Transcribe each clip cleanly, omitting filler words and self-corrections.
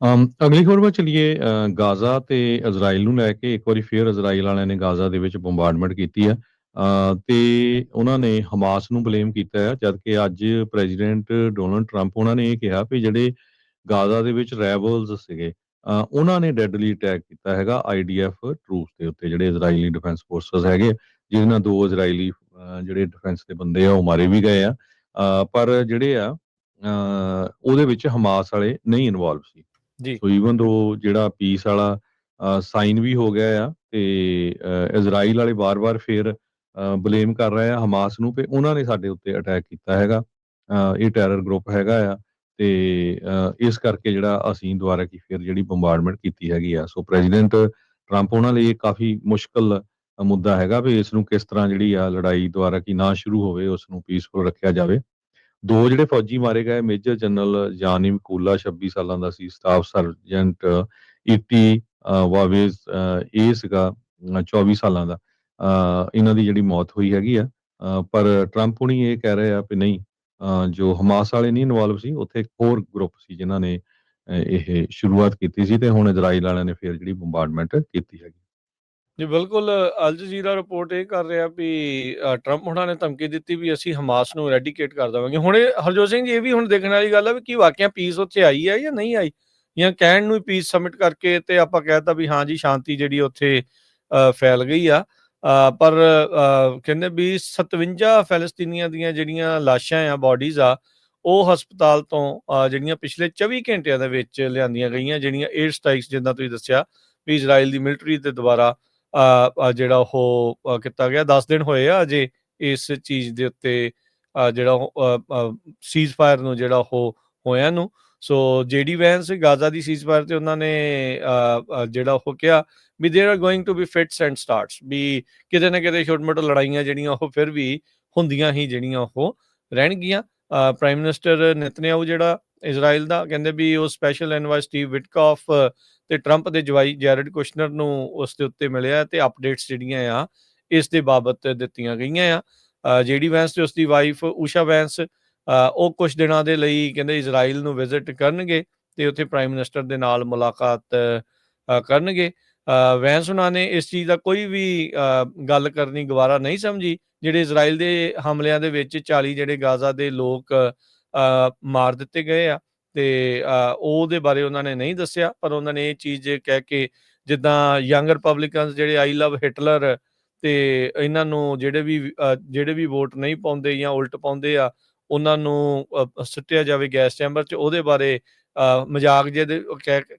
ਅਗਲੀ ਖਬਰ ਵੱਲ ਚਲੀਏ। ਗਾਜ਼ਾ ਤੇ ਇਜ਼ਰਾਈਲ ਨੂੰ ਲੈ ਕੇ ਇੱਕ ਵਾਰੀ ਫੇਰ ਇਜ਼ਰਾਈਲ ਵਾਲਿਆਂ ਨੇ ਗਾਜ਼ਾ ਦੇ ਵਿੱਚ ਬੰਬਾਰਡਮੈਂਟ ਕੀਤੀ ਆ, ਤੇ ਉਹਨਾਂ ਨੇ ਹਮਾਸ ਨੂੰ ਬਲੇਮ ਕੀਤਾ ਹੈ, ਜਦਕਿ ਅੱਜ ਪ੍ਰੈਜ਼ੀਡੈਂਟ ਡੋਨਲਡ ਟਰੰਪ ਉਹਨਾਂ ਨੇ ਇਹ ਕਿਹਾ ਵੀ ਜਿਹੜੇ ਗਾਜ਼ਾ ਦੇ ਵਿੱਚ ਰੈਬਲਸ ਸੀਗੇ, ਉਹਨਾਂ ਨੇ ਡੈਡਲੀ ਅਟੈਕ ਕੀਤਾ ਹੈਗਾ ਆਈਡੀਐਫ ਟਰੂਪਸ ਦੇ ਉੱਤੇ, ਜਿਹੜੇ ਇਜ਼ਰਾਈਲੀ ਡਿਫੈਂਸ ਫੋਰਸਸ ਹੈਗੇ, ਜਿਹਦੇ ਨਾਲ ਦੋ ਇਜ਼ਰਾਈਲੀ ਜਿਹੜੇ ਡਿਫੈਂਸ ਦੇ ਬੰਦੇ ਆ ਉਹ ਮਾਰੇ ਵੀ ਗਏ ਆ। ਪਰ ਜਿਹੜੇ ਆ ਉਹਦੇ ਵਿੱਚ ਹਮਾਸ ਵਾਲੇ ਨਹੀਂ ਇਨਵੋਲਵ ਸੀ। ਜੀ ਸੋ ਈਵਨ ਦੋ ਜਿਹੜਾ ਪੀਸ ਵਾਲਾ ਸਾਈਨ ਵੀ ਹੋ ਗਿਆ ਆ, ਤੇ ਇਜ਼ਰਾਈਲ ਵਾਲੇ ਵਾਰ-ਵਾਰ ਫੇਰ ਬਲੇਮ ਕਰ ਰਹੇ ਆ ਹਮਾਸ ਨੂੰ, ਵੀ ਉਹਨਾਂ ਨੇ ਸਾਡੇ ਉੱਤੇ ਅਟੈਕ ਕੀਤਾ ਹੈਗਾ, ਇਹ ਟੈਰਰ ਗਰੁੱਪ ਹੈਗਾ ਆ, ਤੇ ਇਸ ਕਰਕੇ ਜਿਹੜਾ ਅਸੀਂ ਦੁਬਾਰਾ ਕੀ ਫੇਰ ਜਿਹੜੀ ਬੰਬਾਰਡਮੈਂਟ ਕੀਤੀ ਹੈਗੀ ਆ। ਸੋ ਪ੍ਰੈਜ਼ੀਡੈਂਟ ਟਰੰਪ ਉਹਨਾਂ ਲਈ ਇਹ ਕਾਫੀ ਮੁਸ਼ਕਲ ਮੁੱਦਾ ਹੈਗਾ ਵੀ ਇਸ ਨੂੰ ਕਿਸ ਤਰ੍ਹਾਂ ਜਿਹੜੀ ਆ ਲੜਾਈ ਦੁਬਾਰਾ ਕੀ ਨਾ ਸ਼ੁਰੂ ਹੋਵੇ, ਉਸ ਨੂੰ ਪੀਸਫੁਲ ਰੱਖਿਆ ਜਾਵੇ। ਦੋ ਜਿਹੜੇ ਫੌਜੀ ਮਾਰੇ ਗਏ, ਮੇਜਰ ਜਨਰਲ ਜਾਨਿਮ ਕੂਲਾ 26 ਸਾਲਾਂ ਦਾ ਸੀ, ਸਟਾਫ ਸਰਜੈਂਟ ਈਟੀ ਵਾਵੇਜ਼ ਇਹ ਸੀਗਾ 24 ਸਾਲਾਂ ਦਾ। ਇਹਨਾਂ ਦੀ ਜਿਹੜੀ ਮੌਤ ਹੋਈ ਹੈਗੀ ਆ, ਪਰ ਟਰੰਪ ਹੁਣੀ ਇਹ ਕਹਿ ਰਹੇ ਆ ਵੀ ਨਹੀਂ, ਜੋ ਹਮਾਸ ਵਾਲੇ ਨਹੀਂ ਇਨਵੋਲਵ ਸੀ, ਉੱਥੇ ਇੱਕ ਹੋਰ ਗਰੁੱਪ ਸੀ ਜਿਨ੍ਹਾਂ ਨੇ ਇਹ ਸ਼ੁਰੂਆਤ ਕੀਤੀ ਸੀ, ਤੇ ਹੁਣ ਇਜ਼ਰਾਈਲ ਵਾਲਿਆਂ ਨੇ ਫੇਰ ਜਿਹੜੀ ਬੰਬਾਰਡਮੈਂਟ ਕੀਤੀ ਹੈਗੀ। ਜੀ ਬਿਲਕੁਲ। ਅਲ ਜਜ਼ੀਰਾ ਰਿਪੋਰਟ ਇਹ ਕਰ ਰਿਹਾ ਵੀ ਟਰੰਪ ਹੁਣਾਂ ਨੇ ਧਮਕੀ ਦਿੱਤੀ ਵੀ ਅਸੀਂ ਹਮਾਸ ਨੂੰ ਰੈਡੀਕੇਟ ਕਰ ਦੇਵਾਂਗੇ। ਹੁਣ ਹਰਜੋਤ ਸਿੰਘ ਜੀ, ਇਹ ਵੀ ਹੁਣ ਦੇਖਣ ਵਾਲੀ ਗੱਲ ਆ ਵੀ ਕੀ ਵਾਕਿਆ ਪੀਸ ਉੱਥੇ ਆਈ ਹੈ ਜਾਂ ਨਹੀਂ ਆਈ, ਜਾਂ ਕਹਿਣ ਨੂੰ ਪੀਸ ਸਬਮਿਟ ਕਰਕੇ ਤੇ ਆਪਾਂ ਕਹਿਤਾ ਵੀ ਹਾਂ ਜੀ ਸ਼ਾਂਤੀ ਜਿਹੜੀ ਉੱਥੇ ਫੈਲ ਗਈ ਆ। ਪਰ ਕਹਿੰਦੇ ਵੀ 57 ਫੈਲਸਤੀਨੀਆਂ ਦੀਆਂ ਜਿਹੜੀਆਂ ਲਾਸ਼ਾਂ ਆ, ਬੋਡੀਜ਼ ਆ, ਉਹ ਹਸਪਤਾਲ ਤੋਂ ਜਿਹੜੀਆਂ ਪਿਛਲੇ 24 ਘੰਟਿਆਂ ਦੇ ਵਿੱਚ ਲਿਆਂਦੀਆਂ ਗਈਆਂ, ਜਿਹੜੀਆਂ 에ਅਰ ਸਟ੍ਰਾਈਕਸ ਜਿੱਦਾਂ ਤੁਸੀਂ ਦੱਸਿਆ ਵੀ ਇਜ਼ਰਾਈਲ ਦੀ ਮਿਲਟਰੀ ਦੇ ਦੁਆਰਾ ਜਿਹੜਾ ਉਹ ਕੀਤਾ ਗਿਆ। 10 ਦਿਨ ਹੋਏ ਆ ਅਜੇ ਇਸ ਚੀਜ਼ ਦੇ ਉੱਤੇ, ਜਿਹੜਾ ਉਹ ਸੀਜ਼ਫਾਇਰ ਨੂੰ ਜਿਹੜਾ ਉਹ ਹੋਇਆ ਨੂੰ। ਸੋ ਜੇਡੀ ਵੈਂਸ ਗਾਜ਼ਾ ਦੀ ਸੀਜ਼ਫਾਇਰ ਤੇ ਉਹਨਾਂ ਨੇ ਜਿਹੜਾ ਉਹ ਕਿਹਾ ਵੀ there are going to be fits and starts, ਵੀ ਕਿਤੇ ਨਾ ਕਿਤੇ ਛੋਟੇ ਮੋਟੇ ਲੜਾਈਆਂ ਜਿਹੜੀਆਂ ਉਹ ਫਿਰ ਵੀ ਹੁੰਦੀਆਂ ਹੀ ਜਿਹੜੀਆਂ ਉਹ ਰਹਿਣਗੀਆਂ। ਪ੍ਰਾਈਮ ਮਿਨਿਸਟਰ ਨੇਤਨਯਾਹੂ ਜਿਹੜਾ ਇਜ਼ਰਾਈਲ ਦਾ, ਕਹਿੰਦੇ ਵੀ ਉਹ ਸਪੈਸ਼ਲ ਐਨਵਾਇਸ ਸਟੀਵ ਵਿਟਕਾਫ ਤੇ ਟਰੰਪ ਦੇ ਜਵਾਈ ਜੈਰਡ ਕੁਸ਼ਨਰ ਨੂੰ ਉਸ ਦੇ ਉੱਤੇ ਮਿਲਿਆ ਤੇ ਅਪਡੇਟਸ ਜਿਹੜੀਆਂ ਆ ਇਸ ਦੇ ਬਾਬਤ ਦਿੱਤੀਆਂ ਗਈਆਂ ਆ। ਜੇਡੀ ਵੈਂਸ ਤੇ ਉਸਦੀ ਵਾਈਫ ਊਸ਼ਾ ਵੈਂਸ ਉਹ ਕੁਝ ਦਿਨਾਂ ਦੇ ਲਈ ਕਹਿੰਦੇ ਇਜ਼ਰਾਈਲ ਨੂੰ ਵਿਜ਼ਿਟ ਕਰਨਗੇ ਤੇ ਉੱਥੇ ਪ੍ਰਾਈਮ ਮਿਨਿਸਟਰ ਦੇ ਨਾਲ ਮੁਲਾਕਾਤ ਕਰਨਗੇ। ਵੈਂਸ ਉਹਨਾਂ ਨੇ ਇਸ ਚੀਜ਼ ਦਾ ਕੋਈ ਵੀ ਗੱਲ ਕਰਨੀ ਗਵਾਰਾ ਨਹੀਂ ਸਮਝੀ। ਜਿਹੜੇ ਇਜ਼ਰਾਈਲ ਦੇ ਹਮਲਿਆਂ ਦੇ ਵਿੱਚ 40 ਜਿਹੜੇ ਗਾਜ਼ਾ ਦੇ ਲੋਕ ਮਾਰ ਦਿੱਤੇ ਗਏ ਆ, ਤੇ ਉਹਦੇ ਬਾਰੇ ਉਹਨਾਂ ਨੇ ਨਹੀਂ ਦੱਸਿਆ, ਪਰ ਉਹਨਾਂ ਨੇ ਇਹ ਚੀਜ਼ ਕਹਿ ਕੇ, ਜਿੱਦਾਂ ਯੰਗ ਰਿਪਬਲਿਕਨਸ ਜਿਹੜੇ ਆਈ ਲਵ ਹਿਟਲਰ ਤੇ ਇਹਨਾਂ ਨੂੰ ਜਿਹੜੇ ਵੀ ਵੋਟ ਨਹੀਂ ਪਾਉਂਦੇ ਜਾਂ ਉਲਟ ਪਾਉਂਦੇ ਆ, ਉਹਨਾਂ ਨੂੰ ਸੁੱਟਿਆ ਜਾਵੇ ਗੈਸ ਚੈਂਬਰ 'ਚ, ਉਹਦੇ ਬਾਰੇ ਮਜ਼ਾਕ ਜਿਹੇ ਦੇ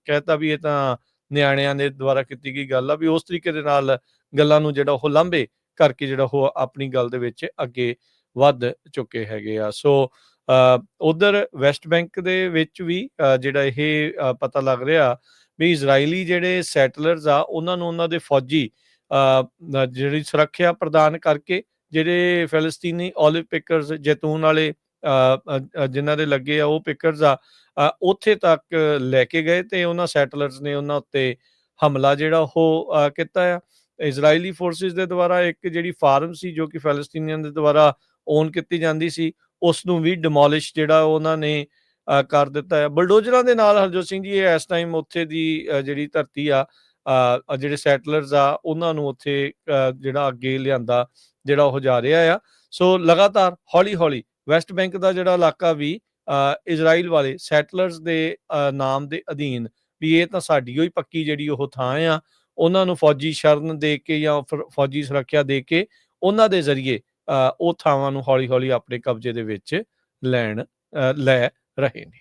ਕਹਿਤਾ ਵੀ ਇਹ ਤਾਂ ਨਿਆਣਿਆਂ ਦੇ ਦੁਆਰਾ ਕੀਤੀ ਗਈ ਗੱਲ ਆ। ਵੀ ਉਸ ਤਰੀਕੇ ਦੇ ਨਾਲ ਗੱਲਾਂ ਨੂੰ ਜਿਹੜਾ ਉਹ ਲਾਂਭੇ ਕਰਕੇ ਜਿਹੜਾ ਉਹ ਆਪਣੀ ਗੱਲ ਦੇ ਵਿੱਚ ਅੱਗੇ ਵੱਧ ਚੁੱਕੇ ਹੈਗੇ ਆ। ਸੋ ਉਧਰ ਵੈਸਟ ਬੈਂਕ ਦੇ ਵਿੱਚ ਵੀ ਜਿਹੜਾ ਇਹ ਪਤਾ ਲੱਗ ਰਿਹਾ ਵੀ ਇਜ਼ਰਾਈਲੀ ਜਿਹੜੇ ਸੈਟਲਰਸ ਆ, ਉਹਨਾਂ ਨੂੰ ਉਹਨਾਂ ਦੇ ਫੌਜੀ ਜਿਹੜੀ ਸੁਰੱਖਿਆ ਪ੍ਰਦਾਨ ਕਰਕੇ, ਜਿਹੜੇ ਫਿਲਸਤੀਨੀ ਓਲਿਵ ਪਿਕਰਸ, ਜੈਤੂਨ ਵਾਲੇ ਜਿਨ੍ਹਾਂ ਦੇ ਲੱਗੇ ਆ ਉਹ ਪਿਕਰਸ ਆ, ਉੱਥੇ ਤੱਕ ਲੈ ਕੇ ਗਏ ਤੇ ਉਹਨਾਂ ਸੈਟਲਰਸ ਨੇ ਉਹਨਾਂ ਉੱਤੇ ਹਮਲਾ ਜਿਹੜਾ ਉਹ ਕੀਤਾ ਆ। ਇਜ਼ਰਾਈਲੀ ਫੋਰਸਿਸ ਦੇ ਦੁਆਰਾ ਇੱਕ ਜਿਹੜੀ ਫਾਰਮ ਸੀ ਜੋ ਕਿ ਫੈਲਸਤੀਨੀਆਂ ਦੇ ਦੁਆਰਾ ਓਨ ਕੀਤੀ ਜਾਂਦੀ ਸੀ, ਉਸ ਨੂੰ ਵੀ ਡਿਮੋਲਿਸ਼ ਜਿਹੜਾ ਉਹਨਾਂ ਨੇ ਕਰ ਦਿੱਤਾ ਹੈ ਬਲਡੋਜ਼ਰਾਂ ਦੇ ਨਾਲ। ਹਰਜੋਤ ਸਿੰਘ ਜੀ, ਇਹ ਇਸ ਟਾਈਮ ਉੱਥੇ ਦੀ ਜਿਹੜੀ ਧਰਤੀ ਆ, ਜਿਹੜੇ ਸੈਟਲਰਸ ਆ, ਉਹਨਾਂ ਨੂੰ ਉੱਥੇ ਜਿਹੜਾ ਅੱਗੇ ਲਿਆਂਦਾ ਜਿਹੜਾ ਉਹ ਜਾ ਰਿਹਾ ਆ। ਸੋ ਲਗਾਤਾਰ ਹੌਲੀ ਹੌਲੀ ਵੈਸਟ ਬੈਂਕ ਦਾ ਜਿਹੜਾ ਇਲਾਕਾ ਵੀ ਇਜ਼ਰਾਈਲ ਵਾਲੇ ਸੈਟਲਰਸ ਦੇ ਨਾਮ ਦੇ ਅਧੀਨ, ਵੀ ਇਹ ਤਾਂ ਸਾਡੀ ਹੋਈ ਪੱਕੀ ਜਿਹੜੀ ਉਹ ਥਾਂ ਆ, ਉਹਨਾਂ ਨੂੰ ਫੌਜੀ ਸ਼ਰਨ ਦੇ ਕੇ ਜਾਂ ਫੌਜੀ ਸੁਰੱਖਿਆ ਦੇ ਕੇ ਉਹਨਾਂ ਦੇ ਜ਼ਰੀਏ ਉਹ ਥਾਵਾਂ ਨੂੰ ਹੌਲੀ ਹੌਲੀ ਆਪਣੇ ਕਬਜ਼ੇ ਦੇ ਵਿੱਚ ਲੈ ਰਹੇ ਨੇ।